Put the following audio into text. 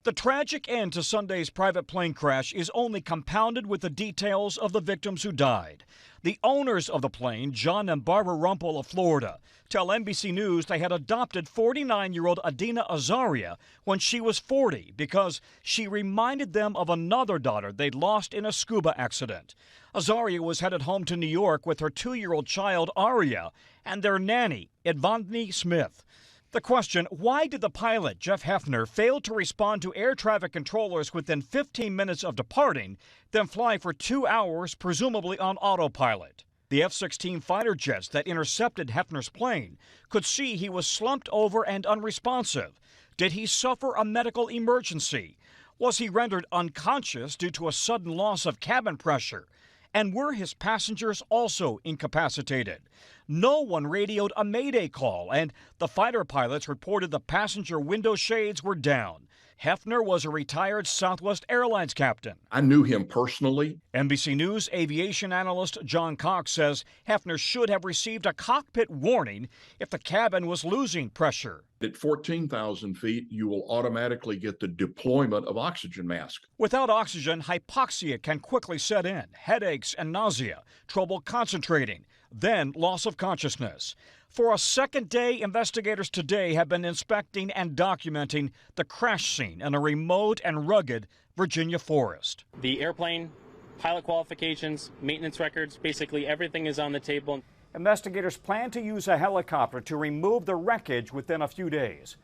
The tragic end to Sunday's private plane crash is only compounded with the details of the victims who died. The owners of the plane, John and Barbara Rumpel of Florida, tell NBC News they had adopted 49-year-old Adina Azaria when she was 40 because she reminded them of another daughter they'd lost in a scuba accident. Azaria was headed home to New York with her 2-year-old child, Aria, and their nanny, Edvonne Smith. The question, why did the pilot, Jeff Hefner, fail to respond to air traffic controllers within 15 minutes of departing, then fly for 2 hours, presumably on autopilot? The F-16 fighter jets that intercepted Hefner's plane could see he was slumped over and unresponsive. Did he suffer a medical emergency? Was he rendered unconscious due to a sudden loss of cabin pressure? And were his passengers also incapacitated? No one radioed a mayday call, and the fighter pilots reported the passenger window shades were down. Hefner was a retired Southwest Airlines captain. I knew him personally. NBC News aviation analyst John Cox says Hefner should have received a cockpit warning if the cabin was losing pressure. At 14,000 feet, you will automatically get the deployment of oxygen mask. Without oxygen, hypoxia can quickly set in, headaches and nausea, trouble concentrating, then loss of consciousness. For a second day, investigators today have been inspecting and documenting the crash scene in a remote and rugged Virginia forest. The airplane, pilot qualifications, maintenance records, basically everything is on the table. Investigators plan to use a helicopter to remove the wreckage within a few days.